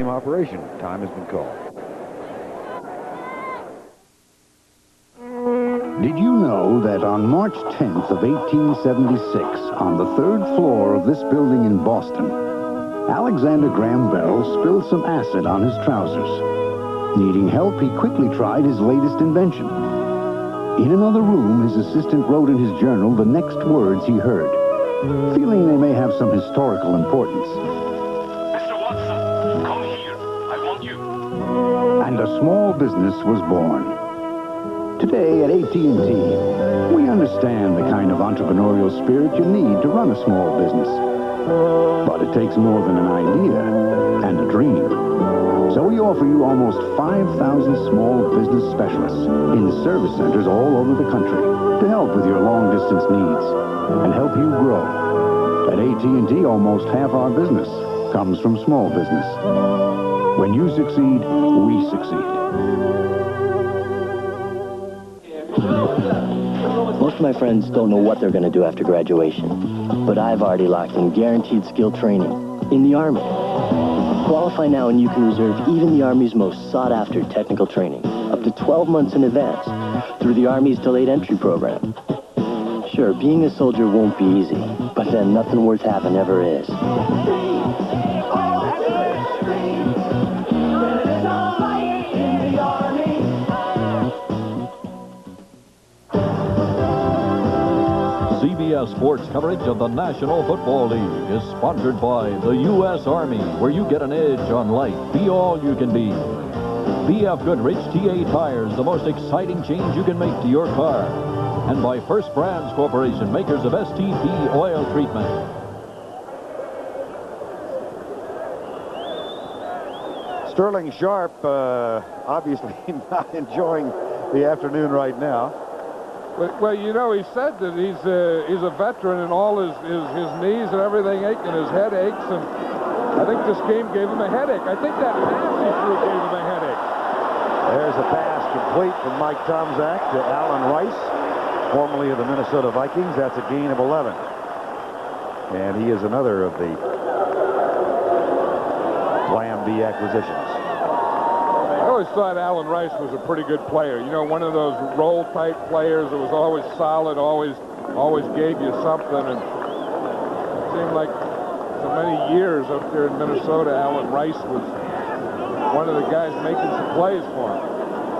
game operation. Time has been called. Did you know that on March 10th of 1876, on the 3rd floor of this building in Boston, Alexander Graham Bell spilled some acid on his trousers. Needing help, he quickly tried his latest invention. In another room, his assistant wrote in his journal the next words he heard, feeling they may have some historical importance. Mr. Watson, come here. I want you. And a small business was born. Today at AT&T, we understand the kind of entrepreneurial spirit you need to run a small business. But it takes more than an idea and a dream. So we offer you almost 5,000 small business specialists in service centers all over the country to help with your long-distance needs and help you grow. At AT&T, almost half our business comes from small business. When you succeed, we succeed. Most of my friends don't know what they're going to do after graduation, but I've already locked in guaranteed skill training in the Army. Qualify now and you can reserve even the Army's most sought-after technical training, up to 12 months in advance, through the Army's delayed entry program. Sure, being a soldier won't be easy, but then nothing worth having ever is. CBS Sports coverage of the National Football League is sponsored by the U.S. Army, where you get an edge on life. Be all you can be. BF Goodrich TA Tires, the most exciting change you can make to your car. And by First Brands Corporation, makers of STP oil treatment. Sterling Sharp, obviously not enjoying the afternoon right now. Well, you know, he said that he's a veteran and all his knees and everything ache and his head aches, and I think this game gave him a headache. I think that pass he threw gave him a headache. There's a pass complete from Mike Tomczak to Alan Rice, formerly of the Minnesota Vikings. That's a gain of 11. And he is another of the Plan B acquisitions. I always thought Alan Rice was a pretty good player. You know, one of those role-type players that was always solid, always gave you something. And it seemed like so many years up there in Minnesota, Alan Rice was one of the guys making some plays for him.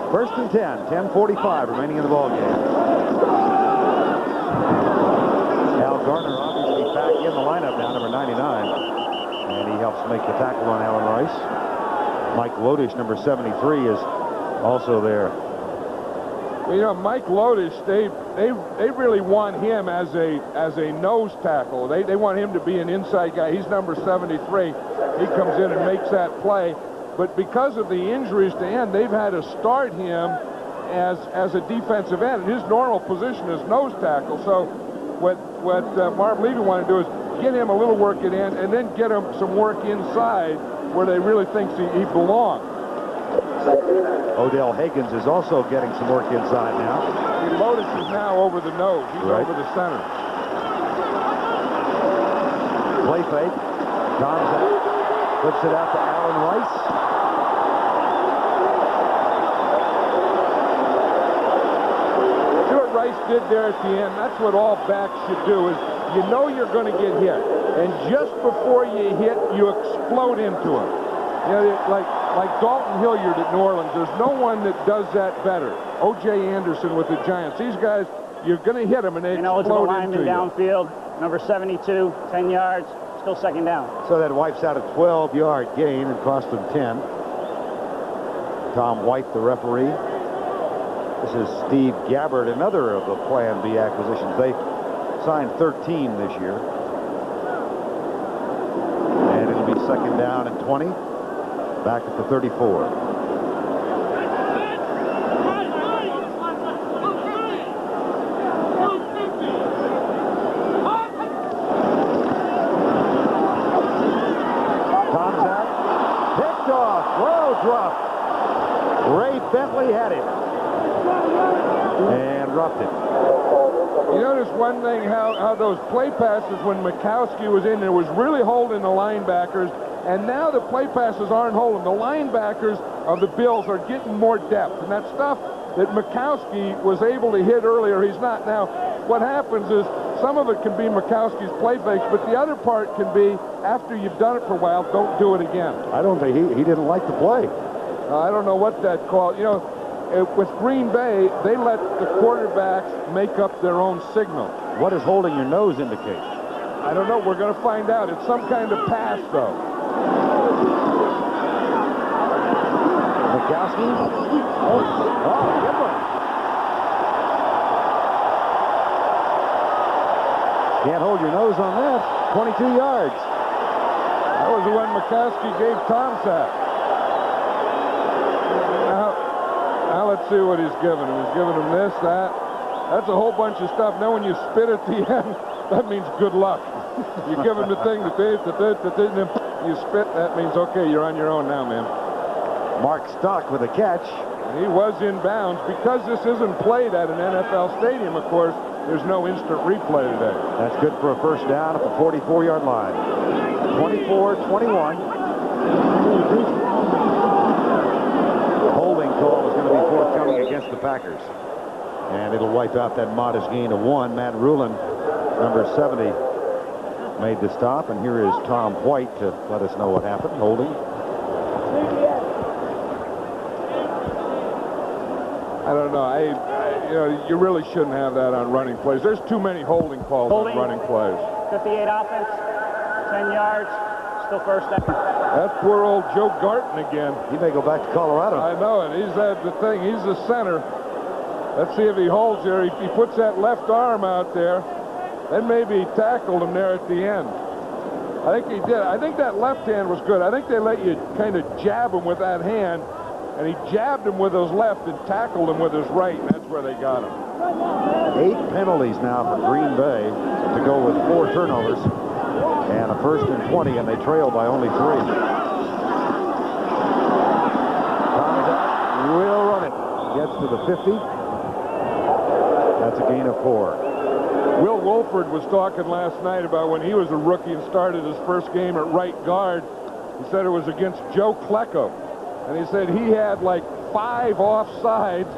First and 10, 10:45 remaining in the ball game. Al Garner obviously back in the lineup now, number 99. And he helps make the tackle on Alan Rice. Mike Lodish, number 73, is also there. Well, you know, Mike Lodish, they really want him as a nose tackle. They want him to be an inside guy. He's number 73. He comes in and makes that play. But because of the injuries to end, they've had to start him as a defensive end. And his normal position is nose tackle. So what Marv Levy wanted to do is get him a little work at end and then get him some work inside where they really think he belongs. Odell Higgins is also getting some work inside now. Lotus is now over the nose. He's over the center. Play fake. Tomczak flips it out to Alan Rice. See what Rice did there at the end? That's what all backs should do, is you know you're going to get hit. And just before you hit, you explode into him. You know, like Dalton Hilliard at New Orleans, there's no one that does that better. O.J. Anderson with the Giants. These guys, you're going to hit them and they explode into you. Downfield, number 72, 10 yards, still second down. So that wipes out a 12-yard gain and cost them 10. Tom White, the referee. This is Steve Gabbard, another of the Plan B acquisitions. They signed 13 this year. And it'll be second down and 20. Back at the 34. Tomczak picked off, low drop. Ray Bentley had it and roughed it. You notice one thing, how those play passes when Mikowski was in there was really holding the linebackers, And now the play passes aren't holding. The linebackers of the Bills are getting more depth. And that stuff that Mikowski was able to hit earlier, he's not. Now, what happens is some of it can be Mikowski's play fakes, but the other part can be after you've done it for a while, don't do it again. I don't think he didn't like the play. I don't know what that called. You know, with Green Bay, they let the quarterbacks make up their own signal. What does holding your nose indicate? I don't know. We're going to find out. It's some kind of pass, though. Mikowski? Oh, good one. Can't hold your nose on that. 22 yards. That was the one Mikowski gave Tomczak. Now let's see what he's giving him. He's giving him this, that. That's a whole bunch of stuff. Now when you spit at the end, that means good luck. You give him the thing, you spit, that means, okay, you're on your own now, man. Mark Stock with a catch. He was in bounds. Because this isn't played at an NFL stadium, of course, there's no instant replay today. That's good for a first down at the 44-yard line. 24-21. Holding call is going to be forthcoming against the Packers. And it'll wipe out that modest gain of 1. Matt Rulin, number 70, made the stop. And here is Tom White to let us know what happened. Holding. I don't know. You know, you really shouldn't have that on running plays. There's too many holding calls on running plays. 58 offense, 10 yards, still first down. That poor old Joe Garton again. He may go back to Colorado. I know it. He's the thing. He's the center. Let's see if he holds here. If he puts that left arm out there, then maybe he tackled him there at the end. I think he did. I think that left hand was good. I think they let you kind of jab him with that hand, and he jabbed him with his left and tackled him with his right, and that's where they got him. 8 penalties now for Green Bay to go with 4 turnovers and a first and 20, and they trail by only 3. Tomczak will run it. Gets to the 50. That's a gain of 4. Will Wolford was talking last night about when he was a rookie and started his first game at right guard. He said it was against Joe Klecko. And he said he had like 5 offsides,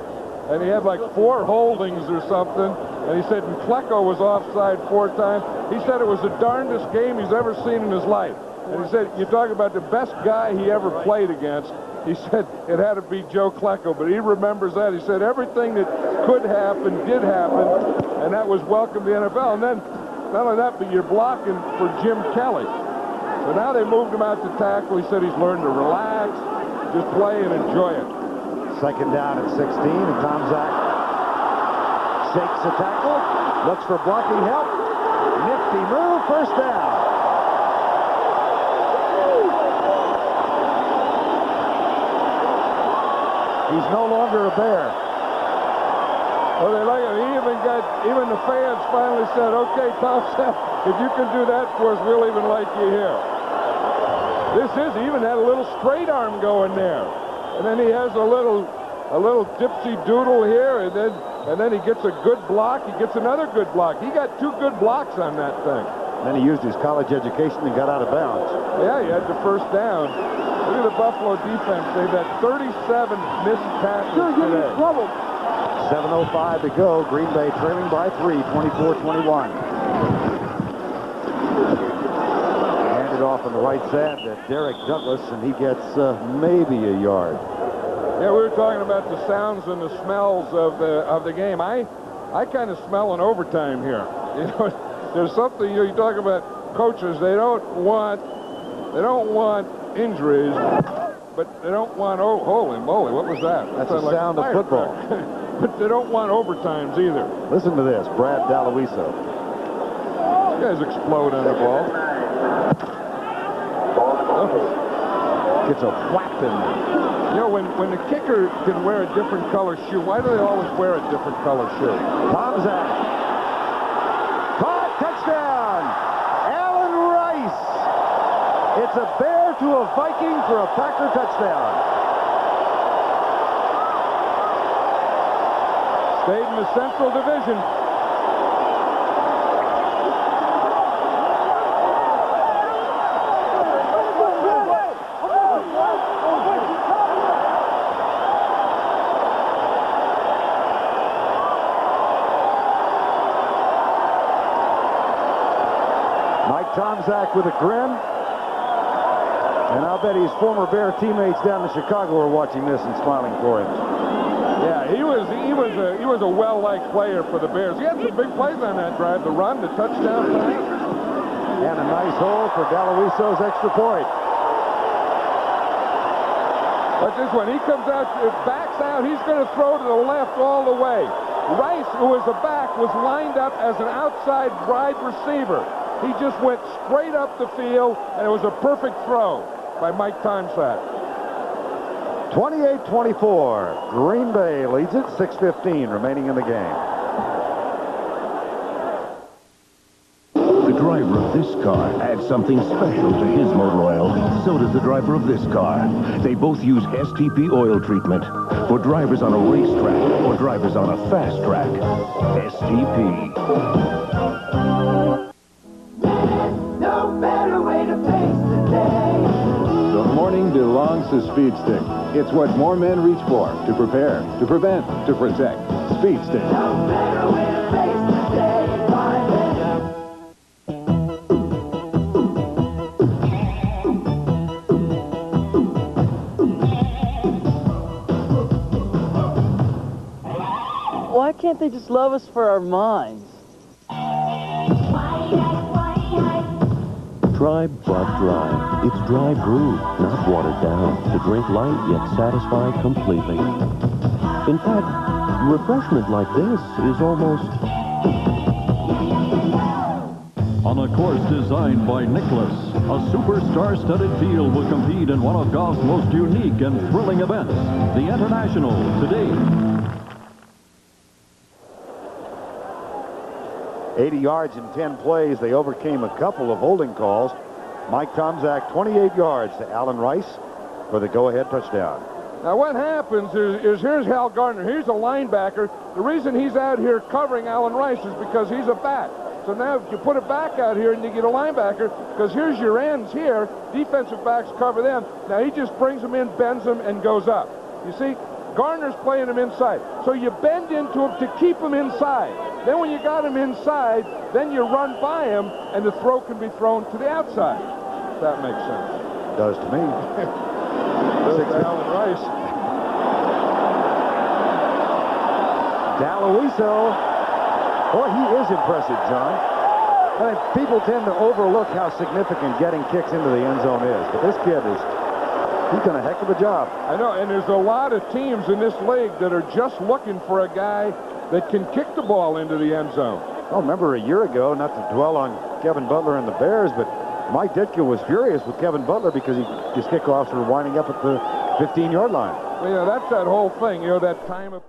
and he had like 4 holdings or something. And he said Klecko was offside 4 times. He said it was the darndest game he's ever seen in his life. And he said, you talk about the best guy he ever played against. He said it had to be Joe Klecko, but he remembers that. He said everything that could happen did happen, and that was welcome to the NFL. And then, not only that, but you're blocking for Jim Kelly. So now they moved him out to tackle. He said he's learned to relax, just play and enjoy it. Second down at 16, and Tomczak shakes the tackle, looks for blocking help. Nifty move, first down. He's no longer a Bear. Well, they like it. Even the fans finally said, okay, Tomczak, if you can do that for us, we'll even like you here. He even had a little straight arm going there. And then he has a little dipsy doodle here, and then he gets a good block. He gets another good block. He got 2 good blocks on that thing. Then he used his college education and got out of bounds. Yeah, he had the first down. Look at the Buffalo defense. They've had 37 missed tackles today. 7:05 to go. Green Bay trailing by 3, 24-21. Handed off on the right side to Derek Douglas, and he gets maybe a yard. Yeah, we were talking about the sounds and the smells of the game. I kind of smell an overtime here. You know, there's something, you talk about coaches. They don't want injuries, but they don't want, oh, holy moly, what was that? That's the sound of football. But they don't want overtimes either. Listen to this, Brad Daloiso. You guys explode on the ball. Gets a whap in there. You know, when the kicker can wear a different color shoe, why do they always wear a different color shoe? Tomczak. Caught, touchdown! Allen Rice. It's a Bear to a Viking for a Packer touchdown. Stayed in the Central Division. Tomczak with a grin. And I'll bet his former Bear teammates down in Chicago are watching this and smiling for him. Yeah, he was a well-liked player for the Bears. He had some big plays on that drive, the run, the touchdown pass. And a nice hole for Daloiso's extra point. But this one, he comes out, backs out, he's going to throw to the left all the way. Rice, who was a back, was lined up as an outside wide receiver. He just went straight up the field, and it was a perfect throw by Mike Tomczak. 28-24. Green Bay leads it. 6:15 remaining in the game. The driver of this car adds something special to his motor oil. So does the driver of this car. They both use STP oil treatment for drivers on a racetrack or drivers on a fast track. STP. No better way to face the day. The morning belongs to Speed Stick. It's what more men reach for, to prepare, to prevent, to protect. Speed Stick. No better way to face the day. Why can't they just love us for our minds? Try Bud Dry. It's dry brewed, not watered down, to drink light yet satisfy completely. In fact, refreshment like this is almost... On a course designed by Nicholas, a superstar-studded field will compete in one of golf's most unique and thrilling events, the International, today. 80 yards in 10 plays. They overcame a couple of holding calls. Mike Tomczak, 28 yards to Alan Rice for the go-ahead touchdown. Now what happens is here's Hal Gardner. Here's a linebacker. The reason he's out here covering Alan Rice is because he's a back. So now if you put a back out here and you get a linebacker, because here's your ends here, defensive backs cover them. Now he just brings them in, bends them, and goes up. You see, Gardner's playing him inside. So you bend into him to keep him inside. Then when you got him inside, then you run by him, and the throw can be thrown to the outside. If that makes sense. Does to me. Alan Rice. Daloiso. Boy, he is impressive, John. I think people tend to overlook how significant getting kicks into the end zone is. But this kid he's done a heck of a job. I know, and there's a lot of teams in this league that are just looking for a guy that can kick the ball into the end zone. Oh, remember a year ago, not to dwell on Kevin Butler and the Bears, but Mike Ditka was furious with Kevin Butler because his kickoffs were winding up at the 15-yard line. Well, that's that whole thing, that time of